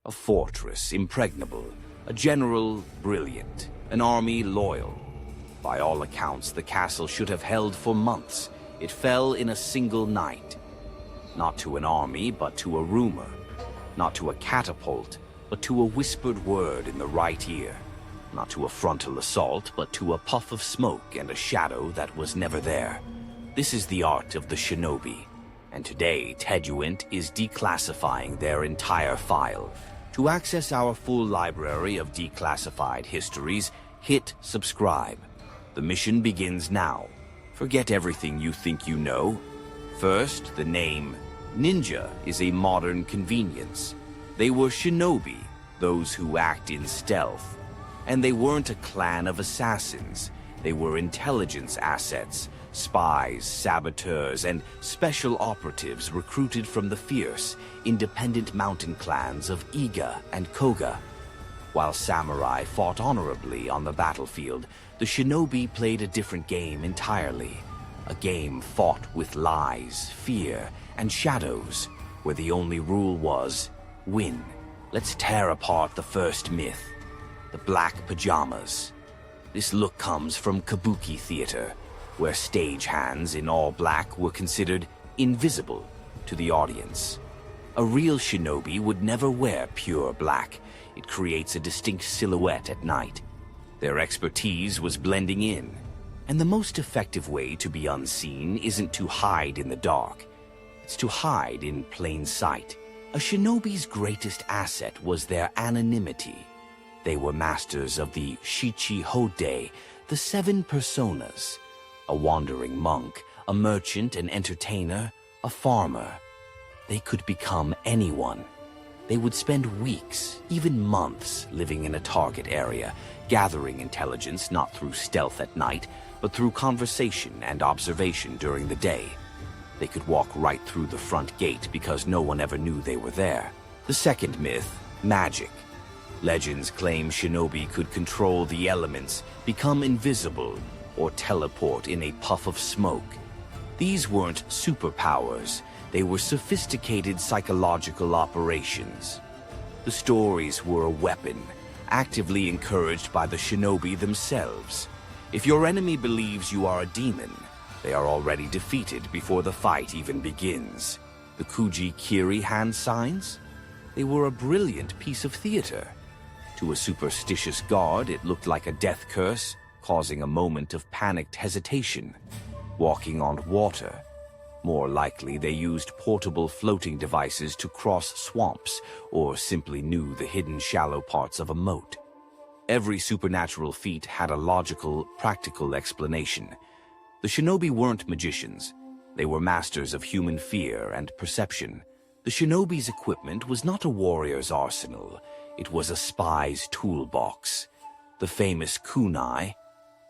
A fortress impregnable, a general brilliant, an army loyal. By all accounts, the castle should have held for months. It fell in a single night. Not to an army, but to a rumor. Not to a catapult, but to a whispered word in the right ear. Not to a frontal assault, but to a puff of smoke and a shadow that was never there. This is the art of the Shinobi, and today Teduent is declassifying their entire file. To access our full library of declassified histories, hit subscribe. The mission begins now. Forget everything you think you know. First, the name ninja is a modern convenience. They were shinobi, those who act in stealth. And they weren't a clan of assassins. They were intelligence assets, spies, saboteurs, and special operatives recruited from the fierce, independent mountain clans of Iga and Koga. While samurai fought honorably on the battlefield, the shinobi played a different game entirely. A game fought with lies, fear, and shadows, where the only rule was win. Let's tear apart the first myth. The black pajamas. This look comes from kabuki theater, where stagehands in all black were considered invisible to the audience. A real shinobi would never wear pure black. It creates a distinct silhouette at night. Their expertise was blending in, and the most effective way to be unseen isn't to hide in the dark. It's to hide in plain sight. A shinobi's greatest asset was their anonymity. They were masters of the Shichi-Hode, the 7 personas. A wandering monk, a merchant, an entertainer, a farmer. They could become anyone. They would spend weeks, even months, living in a target area, gathering intelligence not through stealth at night, but through conversation and observation during the day. They could walk right through the front gate because no one ever knew they were there. The second myth, magic. Legends claim shinobi could control the elements, become invisible, or teleport in a puff of smoke. These weren't superpowers. They were sophisticated psychological operations. The stories were a weapon, actively encouraged by the shinobi themselves. If your enemy believes you are a demon, they are already defeated before the fight even begins. The Kuji-Kiri hand signs? They were a brilliant piece of theater. To a superstitious guard, it looked like a death curse, causing a moment of panicked hesitation. Walking on water. More likely, they used portable floating devices to cross swamps, or simply knew the hidden shallow parts of a moat. Every supernatural feat had a logical, practical explanation. The shinobi weren't magicians. They were masters of human fear and perception. The shinobi's equipment was not a warrior's arsenal. It was a spy's toolbox. The famous kunai,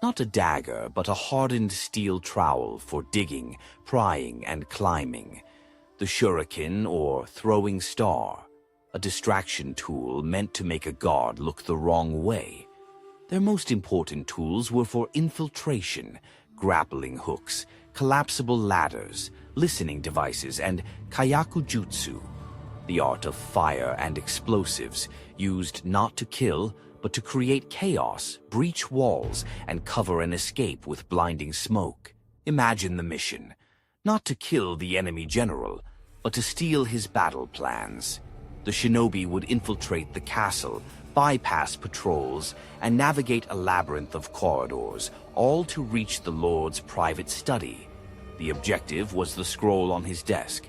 not a dagger, but a hardened steel trowel for digging, prying, and climbing. The shuriken, or throwing star, a distraction tool meant to make a guard look the wrong way. Their most important tools were for infiltration, grappling hooks, collapsible ladders, listening devices, and kayakujutsu, the art of fire and explosives, used not to kill, but to create chaos, breach walls, and cover an escape with blinding smoke. Imagine the mission. Not to kill the enemy general, but to steal his battle plans. The shinobi would infiltrate the castle, bypass patrols, and navigate a labyrinth of corridors, all to reach the Lord's private study. The objective was the scroll on his desk.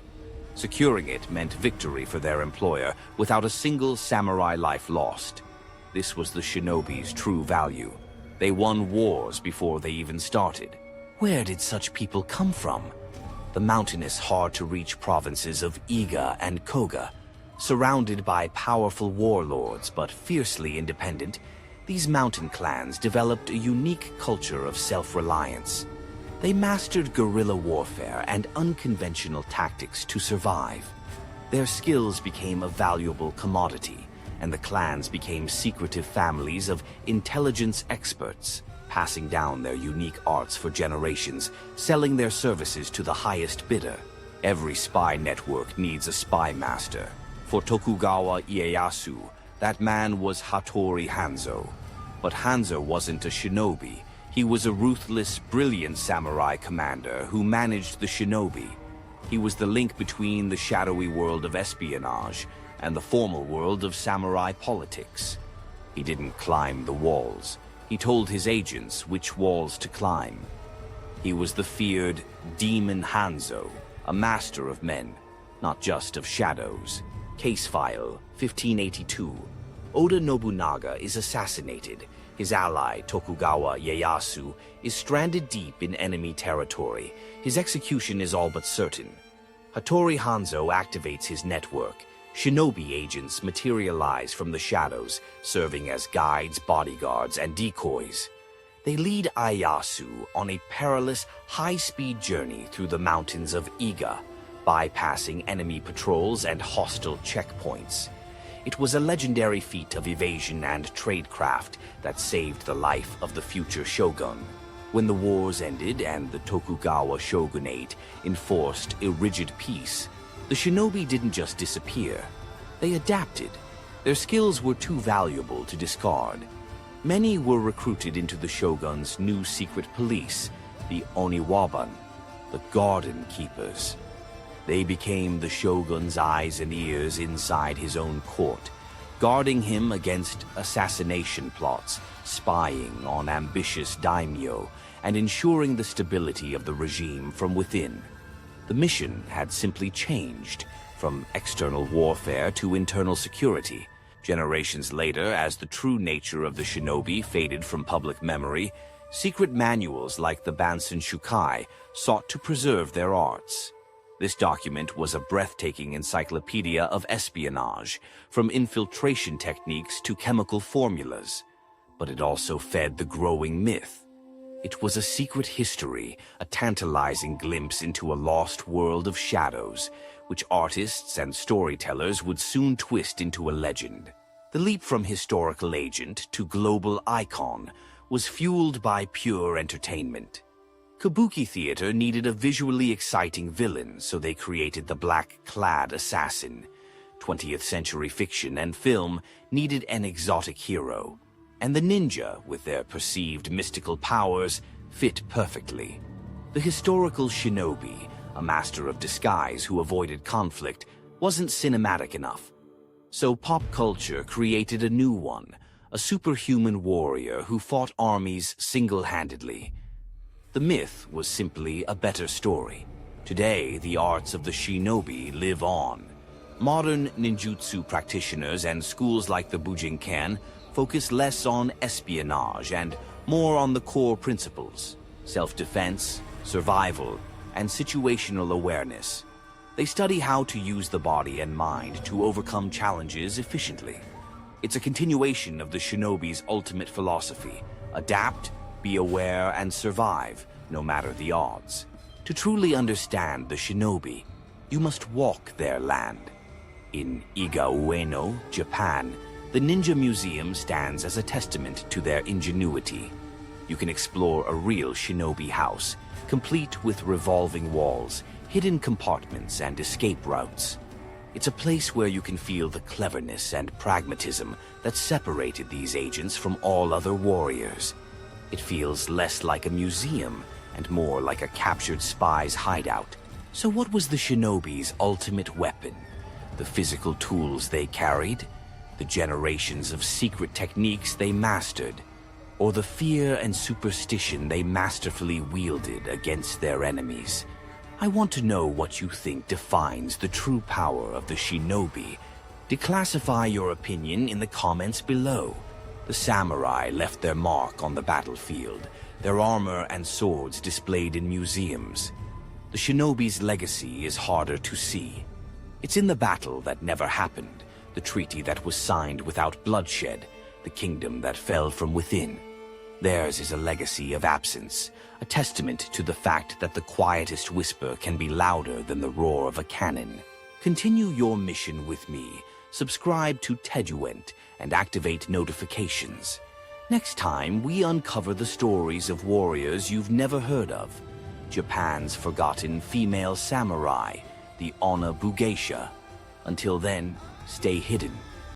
Securing it meant victory for their employer without a single samurai life lost. This was the shinobi's true value. They won wars before they even started. Where did such people come from? The mountainous, hard-to-reach provinces of Iga and Koga. Surrounded by powerful warlords but fiercely independent, these mountain clans developed a unique culture of self-reliance. They mastered guerrilla warfare and unconventional tactics to survive. Their skills became a valuable commodity, and the clans became secretive families of intelligence experts, passing down their unique arts for generations, selling their services to the highest bidder. Every spy network needs a spy master. For Tokugawa Ieyasu, that man was Hattori Hanzō. But Hanzō wasn't a shinobi. He was a ruthless, brilliant samurai commander who managed the shinobi. He was the link between the shadowy world of espionage and the formal world of samurai politics. He didn't climb the walls. He told his agents which walls to climb. He was the feared Demon Hanzō, a master of men, not just of shadows. Case file 1582. Oda Nobunaga is assassinated. His ally, Tokugawa Ieyasu, is stranded deep in enemy territory. His execution is all but certain. Hattori Hanzō activates his network. Shinobi agents materialize from the shadows, serving as guides, bodyguards, and decoys. They lead Ieyasu on a perilous, high-speed journey through the mountains of Iga, bypassing enemy patrols and hostile checkpoints. It was a legendary feat of evasion and tradecraft that saved the life of the future shogun. When the wars ended and the Tokugawa shogunate enforced a rigid peace, the shinobi didn't just disappear. They adapted. Their skills were too valuable to discard. Many were recruited into the shogun's new secret police, the Oniwaban, the Garden Keepers. They became the shogun's eyes and ears inside his own court, guarding him against assassination plots, spying on ambitious daimyo, and ensuring the stability of the regime from within. The mission had simply changed, from external warfare to internal security. Generations later, as the true nature of the shinobi faded from public memory, secret manuals like the Bansen Shukai sought to preserve their arts. This document was a breathtaking encyclopedia of espionage, from infiltration techniques to chemical formulas. But it also fed the growing myth. It was a secret history, a tantalizing glimpse into a lost world of shadows, which artists and storytellers would soon twist into a legend. The leap from historical agent to global icon was fueled by pure entertainment. Kabuki theater needed a visually exciting villain, so they created the black-clad assassin. 20th century fiction and film needed an exotic hero, and the ninja, with their perceived mystical powers, fit perfectly. The historical shinobi, a master of disguise who avoided conflict, wasn't cinematic enough. So pop culture created a new one, a superhuman warrior who fought armies single-handedly. The myth was simply a better story. Today, the arts of the shinobi live on. Modern ninjutsu practitioners and schools like the Bujinkan focus less on espionage and more on the core principles: self-defense, survival, and situational awareness. They study how to use the body and mind to overcome challenges efficiently. It's a continuation of the shinobi's ultimate philosophy: adapt, be aware, and survive, no matter the odds. To truly understand the shinobi, you must walk their land. In Iga Ueno, Japan, the Ninja Museum stands as a testament to their ingenuity. You can explore a real shinobi house, complete with revolving walls, hidden compartments, and escape routes. It's a place where you can feel the cleverness and pragmatism that separated these agents from all other warriors. It feels less like a museum and more like a captured spy's hideout. So what was the shinobi's ultimate weapon? The physical tools they carried? The generations of secret techniques they mastered? Or the fear and superstition they masterfully wielded against their enemies? I want to know what you think defines the true power of the shinobi. Declassify your opinion in the comments below. The samurai left their mark on the battlefield, their armor and swords displayed in museums. The shinobi's legacy is harder to see. It's in the battle that never happened, the treaty that was signed without bloodshed, the kingdom that fell from within. Theirs is a legacy of absence, a testament to the fact that the quietest whisper can be louder than the roar of a cannon. Continue your mission with me. Subscribe to Teduent and activate notifications. Next time, we uncover the stories of warriors you've never heard of. Japan's forgotten female samurai, the Onna Bugeisha. Until then, stay hidden.